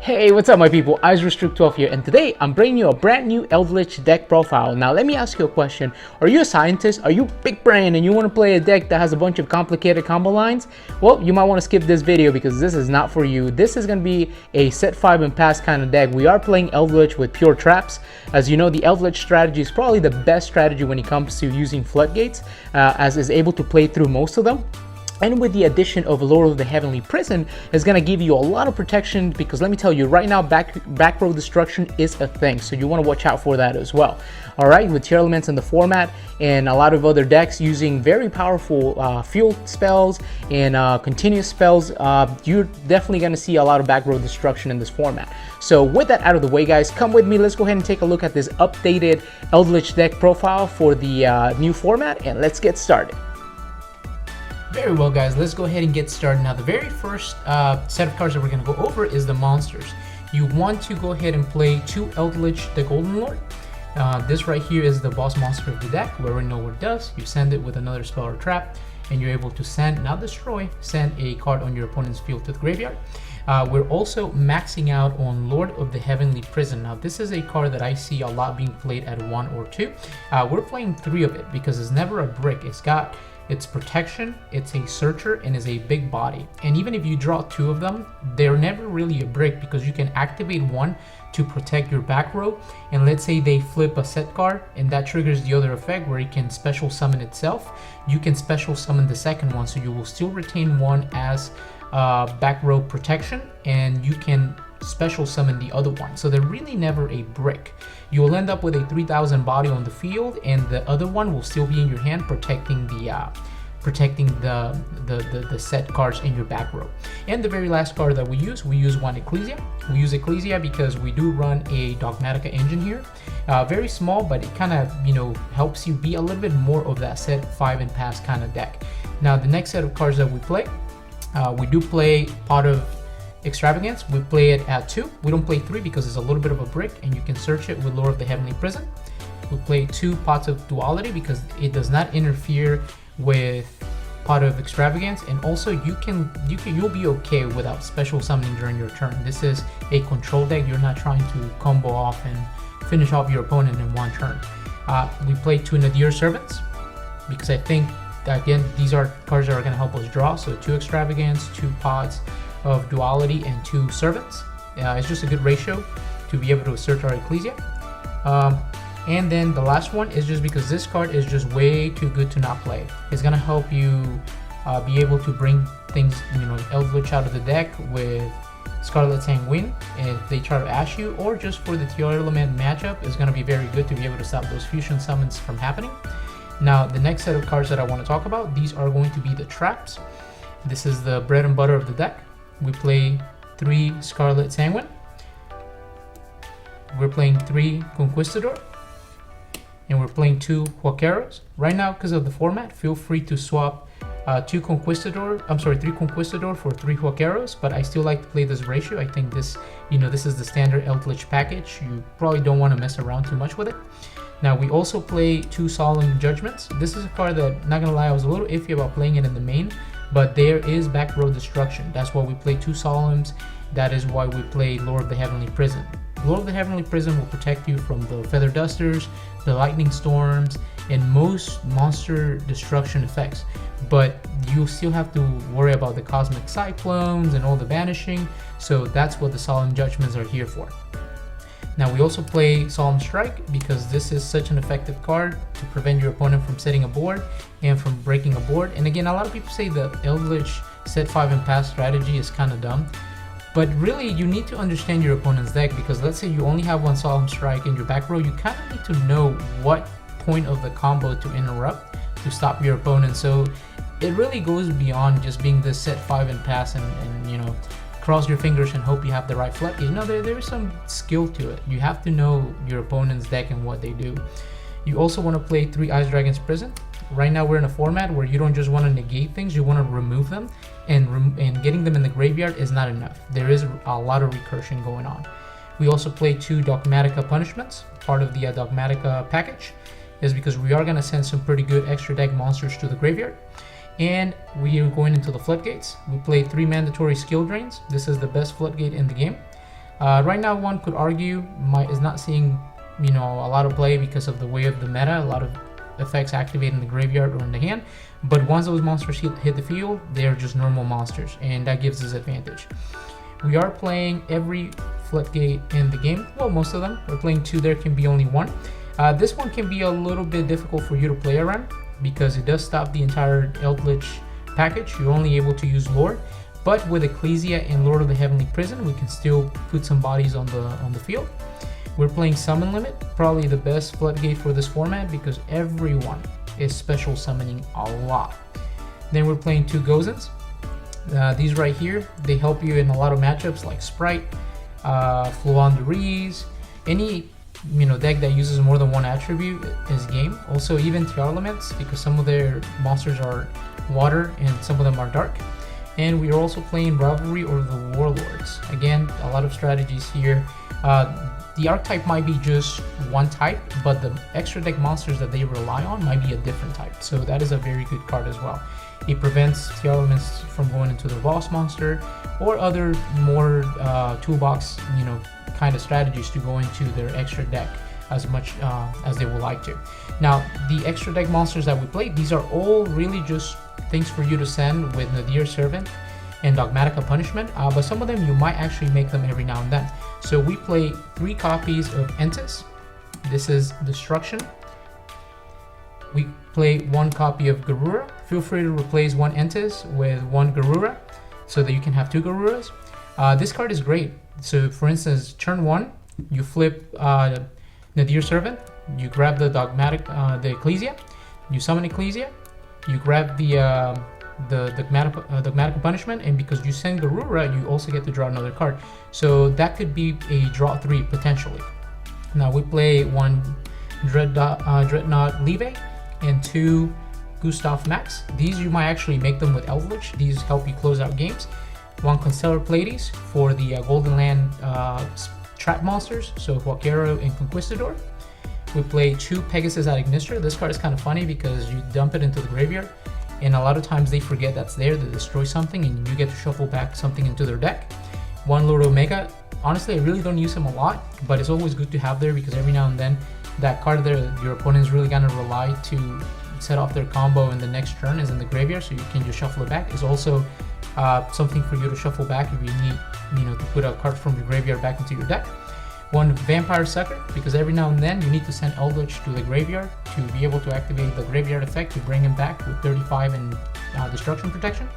Hey, what's up my people? IceRestrict12 here, and today I'm bringing you a brand new Eldlich Deck Profile. Now let me ask you a question. Are you a scientist? Are you big brain and you want to play a deck that has a bunch of complicated combo lines? Well, you might want to skip this video because this is not for you. This is going to be a set 5 and pass kind of deck. We are playing Eldlich with pure traps. As you know, the Eldlich strategy is probably the best strategy when it comes to using floodgates, as is able to play through most of them. And with the addition of Lord of the Heavenly Prison, is going to give you a lot of protection, because let me tell you right now, back row destruction is a thing, so you want to watch out for that as well. Alright, with tier elements in the format and a lot of other decks using very powerful field spells and continuous spells, you're definitely going to see a lot of back row destruction in this format. So with that out of the way guys, come with me, let's go ahead and take a look at this updated Eldlich Deck Profile for the new format, and let's get started. Very well guys, let's go ahead and get started. Now the very first set of cards that we're going to go over is the monsters. You want to go ahead and play 2 Eldlich the Golden Lord. This right here is the boss monster of the deck. We already know what it does. You send it with another spell or trap, and you're able to send, not destroy, send a card on your opponent's field to the graveyard. We're also maxing out on Lord of the Heavenly Prison. Now this is a card that I see a lot being played at 1 or 2. We're playing 3 of it because it's never a brick. It's protection, it's a searcher, and is a big body. And even if you draw 2 of them, they're never really a brick, because you can activate one to protect your back row, and let's say they flip a set card and that triggers the other effect where it can special summon itself. You can special summon the second one, so you will still retain one as back row protection, and you can special summon the other one. So they're really never a brick. You will end up with a 3000 body on the field, and the other one will still be in your hand, protecting the set cards in your back row. And the very last card that we use one Ecclesia. We use Ecclesia because we do run a Dogmatica engine here. Very small, but it kind of, you know, helps you be a little bit more of that set 5 and pass kind of deck. Now the next set of cards that we play, we do play Pot of Extravagance. We play it at 2. We don't play 3 because it's a little bit of a brick, and you can search it with Lord of the Heavenly Prison. We play 2 Pots of Duality because it does not interfere with Pot of Extravagance, and also you'll be okay without special summoning during your turn. This is a control deck. You're not trying to combo off and finish off your opponent in one turn. We play 2 Nadir Servants because I think that, again, these are cards that are going to help us draw. So 2 Extravagance, 2 Pots of Duality, and 2 Servants. It's just a good ratio to be able to assert our Ecclesia. And then the last one is just because this card is just way too good to not play. It's gonna help you be able to bring things, you know, Eldlich out of the deck with Scarlet Sanguine if they try to ash you, or just for the tier element matchup, is gonna be very good to be able to stop those fusion summons from happening. Now the next set of cards that I want to talk about, these are going to be the traps. This is the bread and butter of the deck. We play 3 Scarlet Sanguine. We're playing 3 Conquistador. And we're playing 2 Huaqueros. Right now, because of the format, feel free to swap 3 Conquistador for 3 Huaqueros, but I still like to play this ratio. I think this, you know, this is the standard Eldlich package. You probably don't want to mess around too much with it. Now we also play 2 Solemn Judgments. This is a card that, not gonna lie, I was a little iffy about playing it in the main, but there is back row destruction. That's why we play 2 Solemns. That is why we play Lord of the Heavenly Prison. Lord of the Heavenly Prison will protect you from the Feather Dusters, the Lightning Storms, and most monster destruction effects. But you still have to worry about the Cosmic Cyclones and all the banishing, so that's what the Solemn Judgments are here for. Now we also play Solemn Strike because this is such an effective card to prevent your opponent from setting a board and from breaking a board. And again, a lot of people say the Eldlich set 5 and pass strategy is kind of dumb, but really you need to understand your opponent's deck, because let's say you only have 1 Solemn Strike in your back row, you kind of need to know what point of the combo to interrupt to stop your opponent. So it really goes beyond just being this set 5 and pass and you know, cross your fingers and hope you have the right floodgate. You know, there is some skill to it. You have to know your opponent's deck and what they do. You also want to play 3 Ice Dragon's Prison. Right now we're in a format where you don't just want to negate things, you want to remove them, and getting them in the graveyard is not enough. There is a lot of recursion going on. We also play 2 Dogmatica Punishments. Part of the Dogmatica package is because we are going to send some pretty good extra deck monsters to the graveyard. And we are going into the floodgates. We play 3 mandatory skill drains. This is the best floodgate in the game. Right now, one could argue is not seeing a lot of play because of the way of the meta. A lot of effects activate in the graveyard or in the hand, but once those monsters hit the field, they are just normal monsters, and that gives us advantage. We are playing every floodgate in the game. Well, most of them. We're playing 2. There can be only 1. This one can be a little bit difficult for you to play around because it does stop the entire Eldlich package. You're only able to use Lord, but with Ecclesia and Lord of the Heavenly Prison, we can still put some bodies on the field. We're playing Summon Limit, probably the best floodgate for this format because everyone is special summoning a lot. Then we're playing 2 Gozens. These right here, they help you in a lot of matchups like Sprite, Fluanderies, any deck that uses more than one attribute is game. Also even Elements, because some of their monsters are water and some of them are dark. And we are also playing Rivalry or the Warlords. Again, a lot of strategies here. The archetype might be just one type, but the extra deck monsters that they rely on might be a different type. So that is a very good card as well. It prevents Elements from going into the boss monster or other more toolbox, kind of strategies to go into their extra deck as much as they would like to. Now, the extra deck monsters that we play, these are all really just things for you to send with Nadir Servant and Dogmatica Punishment, but some of them you might actually make them every now and then. So we play 3 copies of Entis. This is Destruction. We play 1 copy of Garura. Feel free to replace 1 Entis with 1 Garura so that you can have 2 Garuras. This card is great. So for instance, turn 1, you flip Nadir Servant, you grab the the Ecclesia, you summon Ecclesia, you grab the Dogmatica Punishment, and because you send Garura, you also get to draw another card. So that could be a draw 3 potentially. Now we play 1 Dreadnought Leve and 2 Gustav Max. These you might actually make them with Eldlich. These help you close out games. 1 Constellar Pleiades for the Golden Land trap monsters, so Huaquero and Conquistador. We play 2 Pegasus Ad Ignister. This card is kind of funny because you dump it into the graveyard, and a lot of times they forget that's there, they destroy something, and you get to shuffle back something into their deck. 1 Lord Omega. Honestly, I really don't use him a lot, but it's always good to have there because every now and then that card there, your opponent is really gonna rely to set off their combo in the next turn is in the graveyard, so you can just shuffle it back. It's also something for you to shuffle back if you need, to put a card from your graveyard back into your deck. 1 Vampire Sucker, because every now and then you need to send Eldlich to the graveyard to be able to activate the graveyard effect to bring him back with 35 and destruction protection.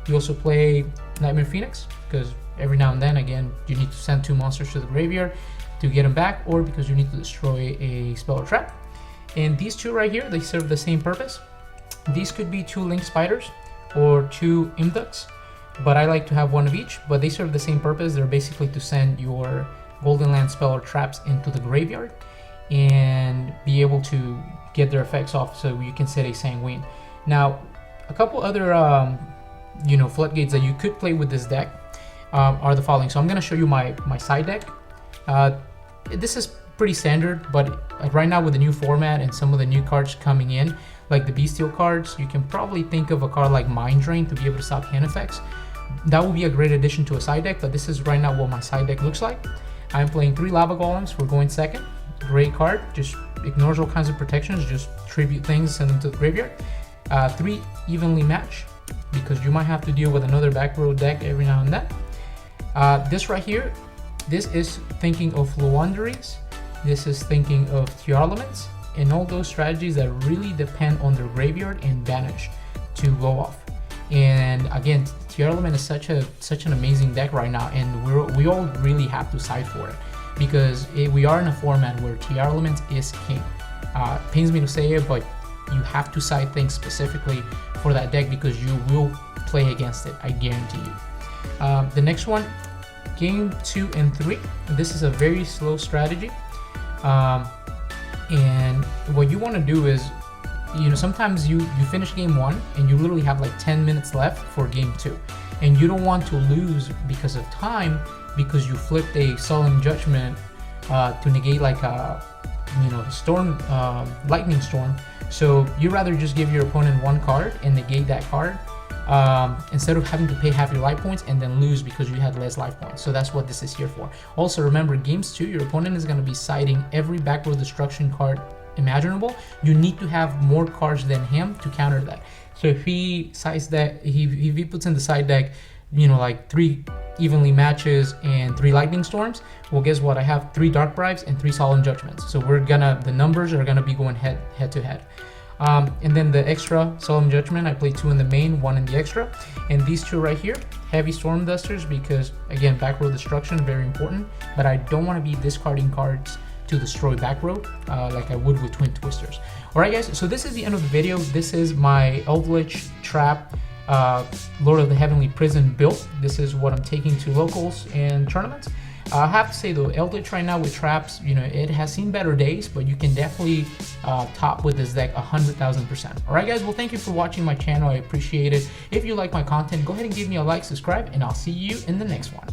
You also play Nightmare Phoenix, because every now and then, again, you need to send 2 monsters to the graveyard to get them back, or because you need to destroy a spell or trap. And these 2 right here, they serve the same purpose. These could be 2 Link Spiders or 2 Imducts, but I like to have 1 of each, but they serve the same purpose. They're basically to send your Golden Land spell or traps into the graveyard and be able to get their effects off so you can set a Sanguine. Now, a couple other floodgates that you could play with this deck are the following. So I'm going to show you my side deck. This is pretty standard, but right now with the new format and some of the new cards coming in, like the Bestial cards, you can probably think of a card like Mind Drain to be able to stop hand effects. That would be a great addition to a side deck, but this is right now what my side deck looks like. I'm playing 3 Lava Golems. We're going second. Great card. Just ignores all kinds of protections. Just tribute things, send them to the graveyard. 3 Evenly Match, because you might have to deal with another back row deck every now and then. This right here, this is thinking of Fluanderies. This is thinking of Elements and all those strategies that really depend on their graveyard and banish to go off. And again, Element is such an amazing deck right now, and we all really have to side for it because we are in a format where Element is king. Pains me to say it, but you have to side things specifically for that deck because you will play against it, I guarantee you. The next one, game 2 and 3. This is a very slow strategy, and what you want to do is, sometimes you finish game 1 and you literally have like 10 minutes left for game 2, and you don't want to lose because of time because you flipped a Sullen Judgment to negate like a lightning storm. So you rather just give your opponent 1 card and negate that card instead of having to pay half your life points and then lose because you had less life points. So that's what this is here for. Also remember, games 2, your opponent is going to be siding every back row destruction card imaginable. You need to have more cards than him to counter that. So if he sides that, if he puts in the side deck, you know, like 3 evenly matches and 3 lightning storms, well, guess what? I have 3 dark bribes and 3 solemn judgments. So the numbers are gonna be going head to head. And then the extra solemn judgment, I play 2 in the main, 1 in the extra. And these 2 right here, heavy storm dusters, because again, back row destruction, very important, but I don't want to be discarding cards to destroy back row like I would with twin twisters. All right, guys, so this is the end of the video. This is my Eldlich Trap Lord of the Heavenly Prison build. This is what I'm taking to locals and tournaments. I have to say though, Eldlich right now with traps, you know, it has seen better days, but you can definitely top with this deck 100,000%. All right, guys, well, thank you for watching my channel. I appreciate it. If you like my content, go ahead and give me a like, subscribe, and I'll see you in the next one.